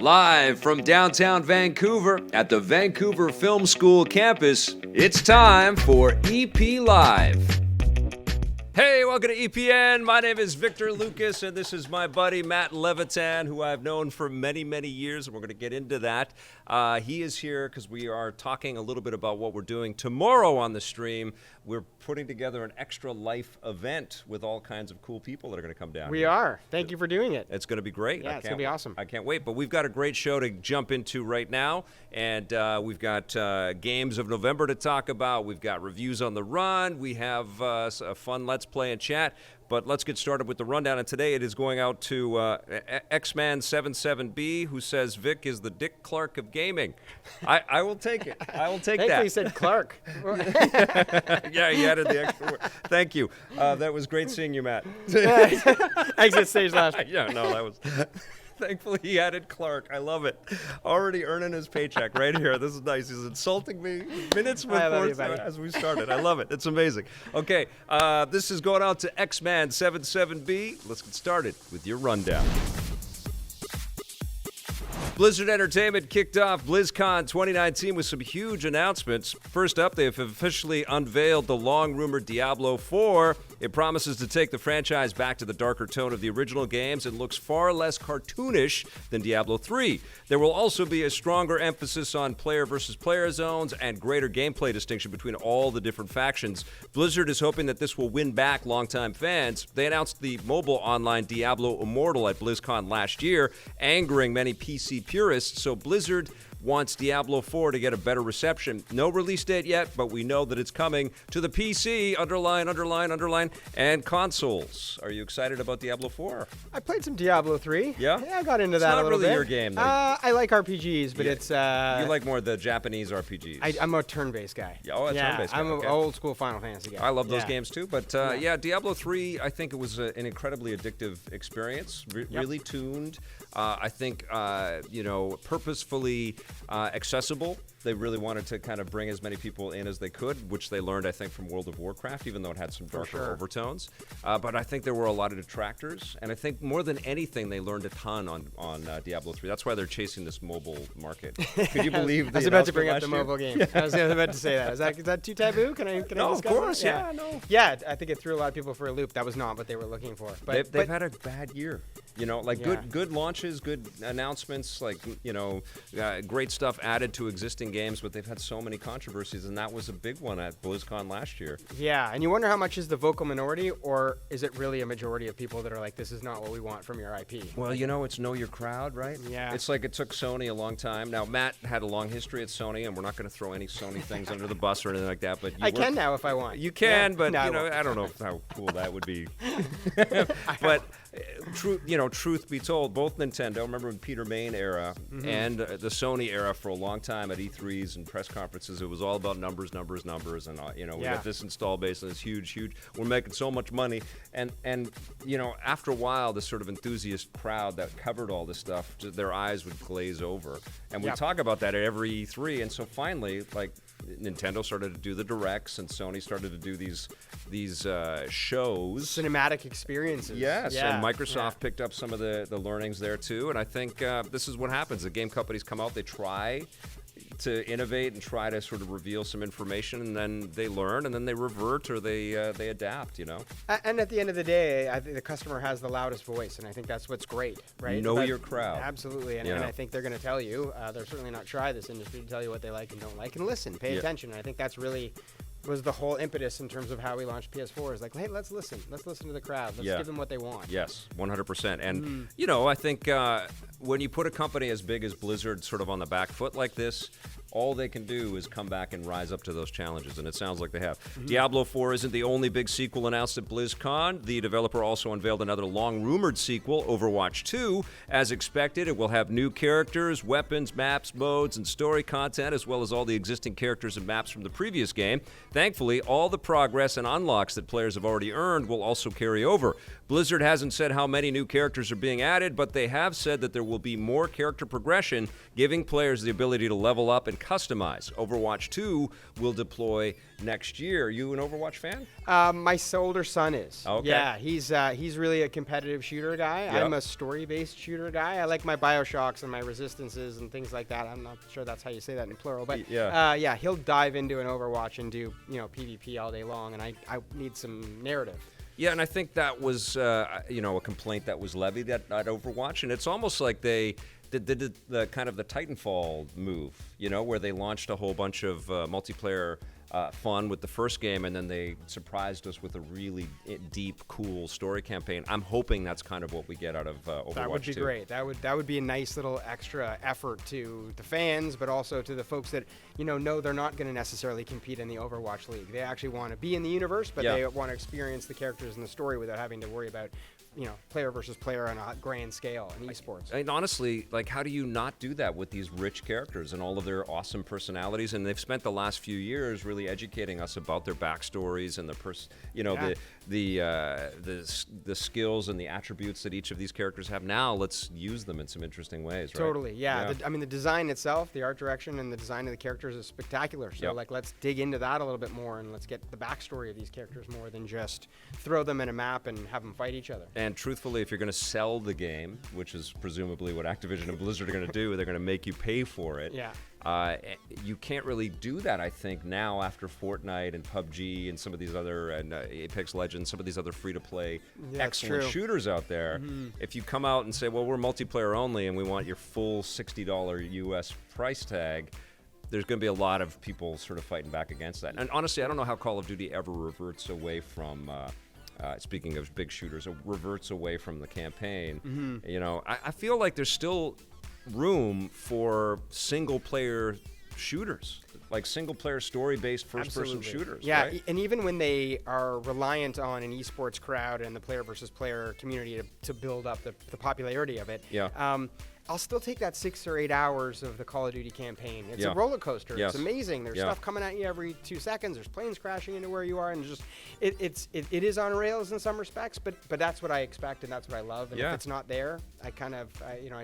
Live from downtown Vancouver at the Vancouver Film School campus, it's time for EP Live. Hey, welcome to EPN. My name is Victor Lucas, and this is my buddy Matt Levitan, who I've known for many, many years, and we're going to get into that. He is here because we are talking a little bit about what we're doing tomorrow on the stream. We're putting together an extra life event with all kinds of cool people that are going to come down. We are. Thank you for doing it. It's going to be great. Yeah, it's going to be awesome. I can't wait. But we've got a great show to jump into right now, and we've got games of November to talk about. We've got reviews on the run. We have a fun Let's Play and chat. But let's get started with the rundown. And today it is going out to X-Man77B, who says Vic is the Dick Clark of gaming. I will take it. I will take that. Thankfully, he said Clark. Yeah, he added the extra word. Thank you. That was great seeing you, Matt. Exit stage left. Yeah, no, that was... Thankfully, he added Clark. I love it. Already earning his paycheck right here. This is nice. He's insulting me minutes before as we started. I love it. It's amazing. Okay, this is going out to X-Man77B. Let's get started with your rundown. Blizzard Entertainment kicked off BlizzCon 2019 with some huge announcements. First up, they have officially unveiled the long-rumored Diablo 4. It promises to take the franchise back to the darker tone of the original games and looks far less cartoonish than Diablo 3. There will also be a stronger emphasis on player versus player zones and greater gameplay distinction between all the different factions. Blizzard is hoping that this will win back longtime fans. They announced the mobile online Diablo Immortal at BlizzCon last year, angering many PC purists, so Blizzard wants Diablo 4 to get a better reception. No release date yet, but we know that it's coming to the PC, underline, and consoles. Are you excited about Diablo 4? I played some Diablo 3. Yeah? Yeah, I got into that a little bit. It's not really your game, though. I like RPGs, but it's... you like more the Japanese RPGs. I'm a turn-based guy. A turn-based guy. I'm an old-school Final Fantasy guy. I love those games, too. But, Diablo 3, I think it was an incredibly addictive experience. Really tuned. I think, purposefully accessible. They really wanted to kind of bring as many people in as they could, which they learned, I think, from World of Warcraft, even though it had some darker overtones. But I think there were a lot of detractors, and I think more than anything, they learned a ton on Diablo 3. That's why they're chasing this mobile market. Could you believe I was about to bring up the mobile game. Yeah. I was about to say that. Is that too taboo? Can I No, discuss of course, that? no. Yeah, I think it threw a lot of people for a loop. That was not what they were looking for. But they've had a bad year. Good launches, good announcements, great stuff added to existing games, but they've had so many controversies, and that was a big one at BlizzCon last year. Yeah, and you wonder how much is the vocal minority, or is it really a majority of people that are like, this is not what we want from your IP? Well, it's know your crowd, right? Yeah. It's like it took Sony a long time. Now, Matt had a long history at Sony, and we're not going to throw any Sony things under the bus or anything like that, but I can now if I want. You can, but, I don't know how cool that would be. But... truth be told, both Nintendo, remember in Peter Main era and the Sony era for a long time at E3s and press conferences, it was all about numbers, and we got this install base and it's huge, we're making so much money, and after a while, this sort of enthusiast crowd that covered all this stuff, their eyes would glaze over, and we talk about that at every E3, and so finally, Nintendo started to do the directs, and Sony started to do these shows, cinematic experiences. Yes, and Microsoft picked up some of the learnings there too, and I think this is what happens. The game companies come out, they try to innovate and try to sort of reveal some information, and then they learn, and then they revert or they adapt. And at the end of the day, I think the customer has the loudest voice, and I think that's what's great, right? Know your crowd. Absolutely, and I think they're going to tell you. They're certainly not try this industry to tell you what they like and don't like, and listen, pay attention. And I think that's really was the whole impetus in terms of how we launched PS4 is hey, let's listen to the crowd. Let's give them what they want. Yes, 100%. And, I think when you put a company as big as Blizzard sort of on the back foot like this, all they can do is come back and rise up to those challenges, and it sounds like they have. Diablo 4 isn't the only big sequel announced at BlizzCon. The developer also unveiled another long-rumored sequel, Overwatch 2. As expected, it will have new characters, weapons, maps, modes, and story content, as well as all the existing characters and maps from the previous game. Thankfully, all the progress and unlocks that players have already earned will also carry over. Blizzard hasn't said how many new characters are being added, but they have said that there will be more character progression, giving players the ability to level up and customized. Overwatch 2 will deploy next year. Are you an Overwatch fan? My older son is. Okay. Yeah, he's really a competitive shooter guy. Yep. I'm a story-based shooter guy. I like my Bioshocks and my Resistances and things like that. I'm not sure that's how you say that in plural, but yeah, he'll dive into an Overwatch and do PvP all day long, and I need some narrative. Yeah, and I think that was a complaint that was levied at Overwatch, and it's almost like they did the kind of the Titanfall move, where they launched a whole bunch of multiplayer fun with the first game, and then they surprised us with a really deep, cool story campaign. I'm hoping that's kind of what we get out of Overwatch 2. That would be great. That would be a nice little extra effort to the fans, but also to the folks that know they're not going to necessarily compete in the Overwatch League. They actually want to be in the universe, but they want to experience the characters and the story without having to worry about player versus player on a grand scale in esports. And honestly, how do you not do that with these rich characters and all of their awesome personalities? And they've spent the last few years really educating us about their backstories and the skills and the attributes that each of these characters have. Now let's use them in some interesting ways, right? Totally, yeah. The design itself, the art direction and the design of the characters is spectacular. So let's dig into that a little bit more, and let's get the backstory of these characters more than just throw them in a map and have them fight each other. And truthfully, if you're going to sell the game, which is presumably what Activision and Blizzard are going to do, they're going to make you pay for it. Yeah. You can't really do that, I think, now after Fortnite and PUBG and some of these other, and Apex Legends, some of these other free-to-play excellent shooters out there. Mm-hmm. If you come out and say, well, we're multiplayer only and we want your full $60 US price tag, there's going to be a lot of people sort of fighting back against that. And honestly, I don't know how Call of Duty ever reverts away from... speaking of big shooters, reverts away from the campaign. Mm-hmm. I feel like there's still room for single-player shooters, like single-player story-based first-person shooters. Yeah, right? And even when they are reliant on an esports crowd and the player versus player community to build up the popularity of it, I'll still take that 6 or 8 hours of the Call of Duty campaign. It's a roller coaster. Yes. It's amazing. There's stuff coming at you every 2 seconds. There's planes crashing into where you are, and it is on rails in some respects. But that's what I expect, and that's what I love. And if it's not there, I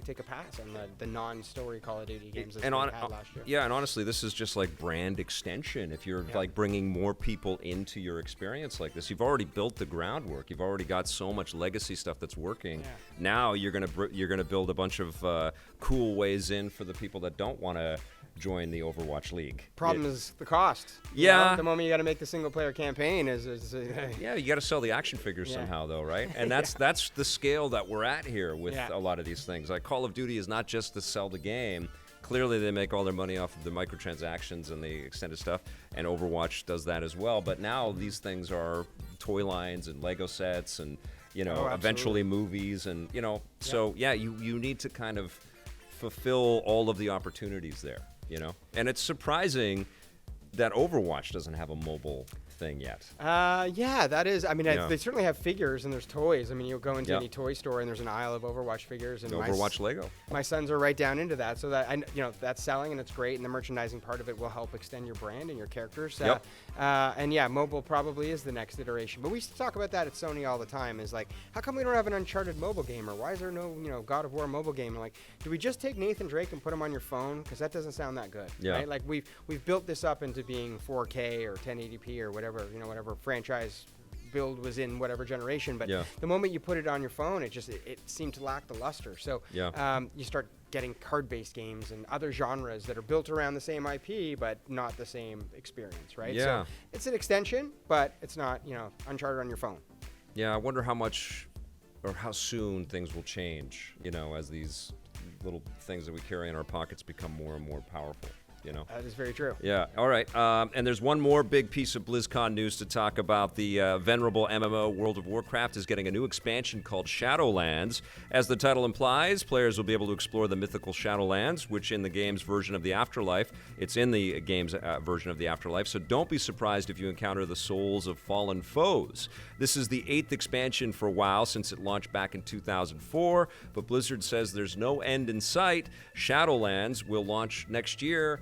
take a pass on the non-story Call of Duty games that we had last year. Yeah, and honestly, this is just like brand extension. If you're like bringing more people into your experience like this, you've already built the groundwork. You've already got so much legacy stuff that's working. Yeah. Now you're gonna build a bunch of cool ways in for the people that don't want to join the Overwatch League. Problem is the cost. Yeah. The moment you got to make the single player campaign is you got to sell the action figures somehow, though, right? And that's the scale that we're at here with a lot of these things. Like Call of Duty is not just to sell the game. Clearly, they make all their money off of the microtransactions and the extended stuff, and Overwatch does that as well. But now these things are toy lines and Lego sets and eventually movies and so you need to kind of fulfill all of the opportunities there, and it's surprising that Overwatch doesn't have a mobile thing yet. That is. I mean, they certainly have figures and there's toys. I mean, you'll go into any toy store and there's an aisle of Overwatch figures and Overwatch Lego. My sons are right down into that, so that that's selling and it's great, and the merchandising part of it will help extend your brand and your characters. And mobile probably is the next iteration. But we talk about that at Sony all the time. Is like, how come we don't have an Uncharted mobile game, or why is there no God of War mobile game? And like, do we just take Nathan Drake and put him on your phone? Because that doesn't sound that good, right? Like we've built this up into being 4K or 1080p or whatever franchise build was in whatever generation, but the moment you put it on your phone, it seemed to lack the luster. So you start getting card-based games and other genres that are built around the same IP but not the same experience, right? So it's an extension, but it's not Uncharted on your phone. Yeah, I wonder how much or how soon things will change, as these little things that we carry in our pockets become more and more powerful. That is very true. Yeah. All right. And there's one more big piece of BlizzCon news to talk about. The venerable MMO World of Warcraft is getting a new expansion called Shadowlands. As the title implies, players will be able to explore the mythical Shadowlands, which in the game's version of the Afterlife, it's in the game's version of the Afterlife, so don't be surprised if you encounter the souls of fallen foes. This is the 8th expansion for WoW since it launched back in 2004, but Blizzard says there's no end in sight. Shadowlands will launch next year.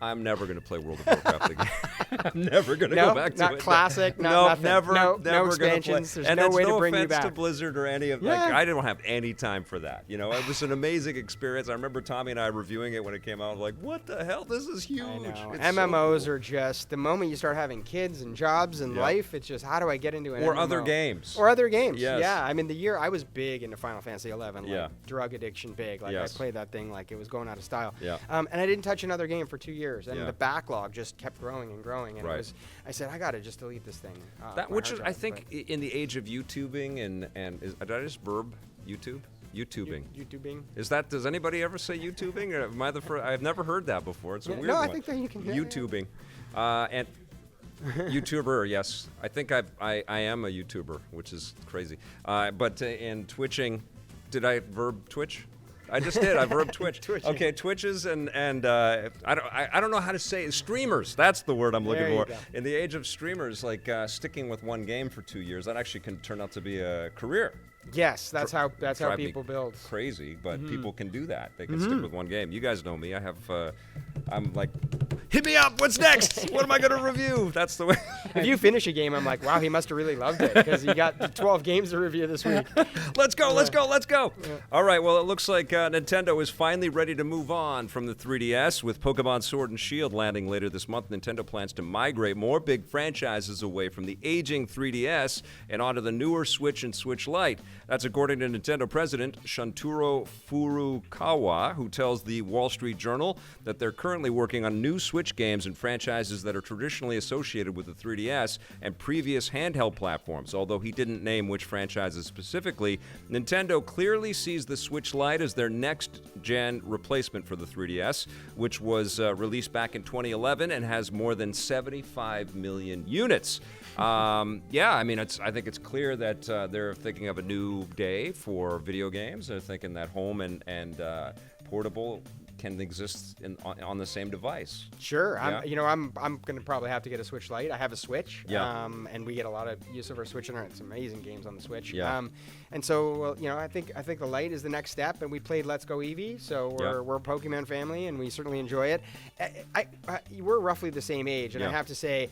I'm never going to play World of Warcraft again. I'm never going to go back to not it. classic, no, nothing. never, no never expansions. Play. There's And no it's way no to bring you offense back. to Blizzard or any of like. I don't have any time for that. You know, it was an amazing experience. I remember Tommy and I reviewing it when it came out. Like, what the hell? This is huge. I know. It's MMOs so cool. are just the moment you start having kids and jobs and life. It's just how do I get into an or MMO? other games. Or other games. Yes. Yeah. I mean, the year I was big into Final Fantasy 11. Like, Yeah. drug addiction big. Like I played that thing like it was going out of style. Yeah. And I didn't touch another game for 2 years, and Yeah. the backlog just kept growing and growing. And Right. it was, I said, I gotta just delete this thing. That my which hard is, I drive, think, but in the age of YouTubing did I just verb YouTube? YouTubing. YouTubing. Is that? Does anybody ever say YouTubing? Or am I the first? I've never heard that before. It's a weird no, one. I think that you can. YouTubing, and YouTuber. Yes, I think I am a YouTuber, which is crazy. But in twitching, did I verb Twitch? I just did. I verb Twitch. Twitching. Okay, Twitches and I don't know how to say it. Streamers. That's the word I'm looking There you for. go. In the age of streamers, like sticking with one game for 2 years, that actually can turn out to be a career. Yes, that's how Drive me people build. Crazy, but Mm-hmm. people can do that. They can stick with one game. You guys know me. I'm like, hit me up. What's next? What am I going to review? That's the way. If you finish a game, I'm like, wow, he must have really loved it because he got 12 games to review this week. Let's go. All right, well, it looks like Nintendo is finally ready to move on from the 3DS. With Pokemon Sword and Shield landing later this month, Nintendo plans to migrate more big franchises away from the aging 3DS and onto the newer Switch and Switch Lite. That's according to Nintendo president Shuntaro Furukawa, who tells the Wall Street Journal that they're currently working on new Switch games and franchises that are traditionally associated with the 3DS and previous handheld platforms. Although he didn't name which franchises specifically, Nintendo clearly sees the Switch Lite as their next-gen replacement for the 3DS, which was released back in 2011 and has more than 75 million units. I mean, I think it's clear that they're thinking of a new day for video games. They're thinking that home and portable can exist on the same device. Sure. Yeah. I'm going to probably have to get a Switch Lite. I have a Switch. Yeah. And we get a lot of use of our Switch and it's amazing games on the Switch. Yeah. And so, I think the Lite is the next step, and we played Let's Go Eevee, so we're a Pokemon family, and we certainly enjoy it. We're roughly the same age, and I have to say,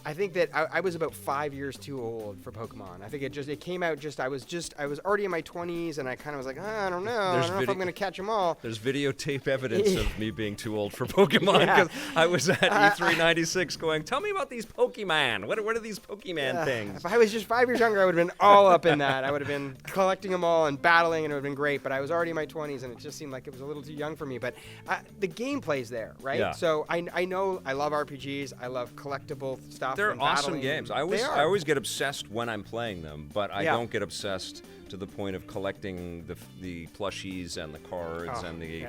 I think that I was about 5 years too old for Pokemon. I think it came out I was already in my 20s, and I kind of was like, I don't know. I don't know if I'm going to catch them all. There's videotape evidence of me being too old for Pokemon because I was at E3 '96 going, tell me about these Pokemon. What are these Pokemon things? If I was just 5 years younger, I would have been all up in that. I would have been collecting them all and battling, and it would have been great. But I was already in my 20s, and it just seemed like it was a little too young for me. But the gameplay's there, right? Yeah. So I know I love RPGs. I love collectible stuff. They're and awesome battling. games. I always get obsessed when I'm playing them, but I don't get obsessed to the point of collecting the plushies and the cards and the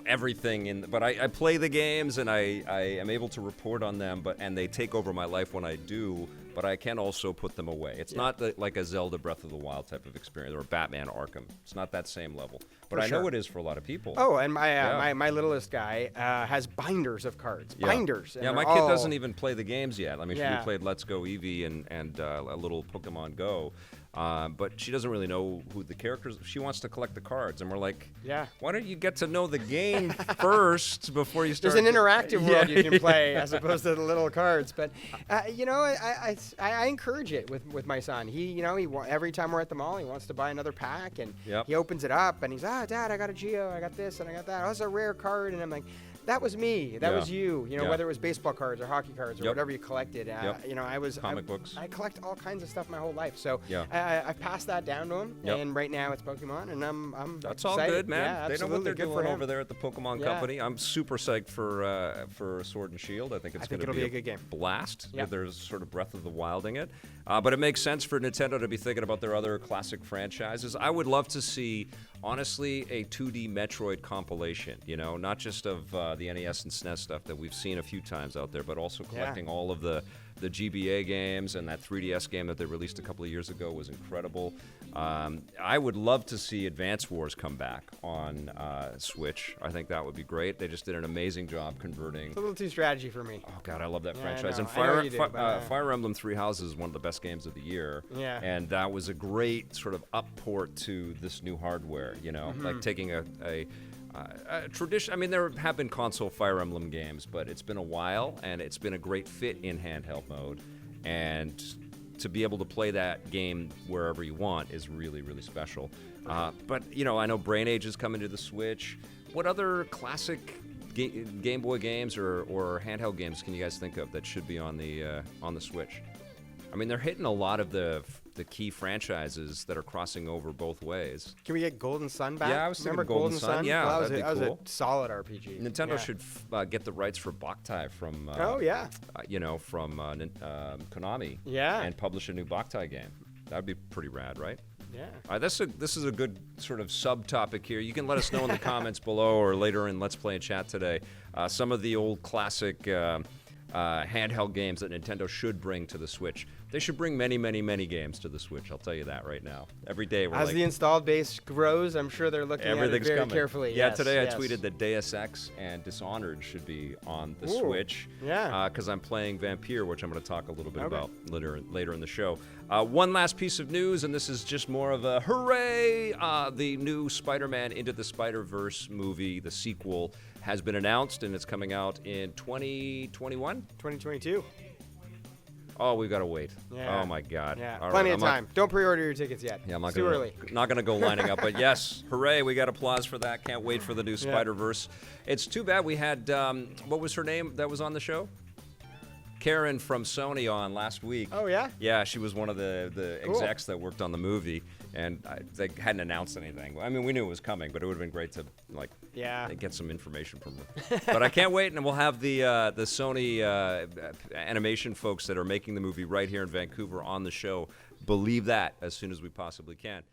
everything. But I play the games and I am able to report on them, and they take over my life when I do. But I can also put them away. It's not like a Zelda Breath of the Wild type of experience or Batman Arkham. It's not that same level. But I know it is for a lot of people. Oh, and my littlest guy has binders of cards. Yeah. Binders. Yeah, my kid doesn't even play the games yet. I mean, we played Let's Go Eevee and a little Pokemon Go. But she doesn't really know who the characters. She wants to collect the cards, and we're like, why don't you get to know the game first before you start? There's an interactive world you can play as opposed to the little cards. But I encourage it with my son. He every time we're at the mall, he wants to buy another pack, and he opens it up, and he's Dad, I got a Geo, I got this, and I got that. Oh, it's a rare card, and I'm like, that was me. That was you. Whether it was baseball cards or hockey cards or whatever you collected. Comic books. I collect all kinds of stuff my whole life. So I passed that down to him, and right now it's Pokemon, and I'm That's excited. all good, man. Yeah, they know what they're doing for over there at the Pokemon Company. I'm super psyched for Sword and Shield. I think it's going to be a good game. Blast. Yeah. There's sort of Breath of the Wilding it. But it makes sense for Nintendo to be thinking about their other classic franchises. I would love to see, honestly, a 2D Metroid compilation, not just of the NES and SNES stuff that we've seen a few times out there, but also collecting all of the GBA games, and that 3DS game that they released a couple of years ago was incredible. I would love to see Advance Wars come back on Switch. I think that would be great. They just did an amazing job converting. It's a little too strategy for me. Oh, God, I love that franchise. I know. And Fire Emblem Three Houses is one of the best games of the year. Yeah. And that was a great sort of up port to this new hardware, like taking a Tradition. I mean, there have been console Fire Emblem games, but it's been a while, and it's been a great fit in handheld mode. And to be able to play that game wherever you want is really, really special. But I know Brain Age is coming to the Switch. What other classic Game Boy games or handheld games can you guys think of that should be on the Switch? I mean, they're hitting a lot of the key franchises that are crossing over both ways. Can we get Golden Sun back? Yeah, I was thinking Remember Golden Sun? Yeah, well, that'd be that was cool. a solid RPG. Nintendo should get the rights for Boktai from from Konami. Yeah. And publish a new Boktai game. That'd be pretty rad, right? Yeah. This is a good sort of subtopic here. You can let us know in the comments below or later in Let's Play and Chat today some of the old classic handheld games that Nintendo should bring to the Switch. They should bring many, many, many games to the Switch. I'll tell you that right now. Every day we're As the installed base grows, I'm sure they're looking at it very coming. carefully. Yeah, yes, today yes. I tweeted that Deus Ex and Dishonored should be on the Switch. Yeah. Because I'm playing Vampire, which I'm going to talk a little bit about later in the show. One last piece of news, and this is just more of a hooray! The new Spider-Man Into the Spider-Verse movie, the sequel, has been announced, and it's coming out in 2021? 2022. Oh, we've got to wait. Yeah. Oh, my God. Yeah, All plenty right, of time. Don't pre-order your tickets yet. Yeah, I'm not too early. Not gonna go lining up, but yes, hooray! We got applause for that. Can't wait for the new Spider-Verse. It's too bad we had what was her name that was on the show? Karen from Sony on last week. Oh yeah. Yeah, she was one of the execs that worked on the movie, and they hadn't announced anything. I mean, we knew it was coming, but it would have been great to get some information from her. But I can't wait, and we'll have the Sony animation folks that are making the movie right here in Vancouver on the show. Believe that as soon as we possibly can.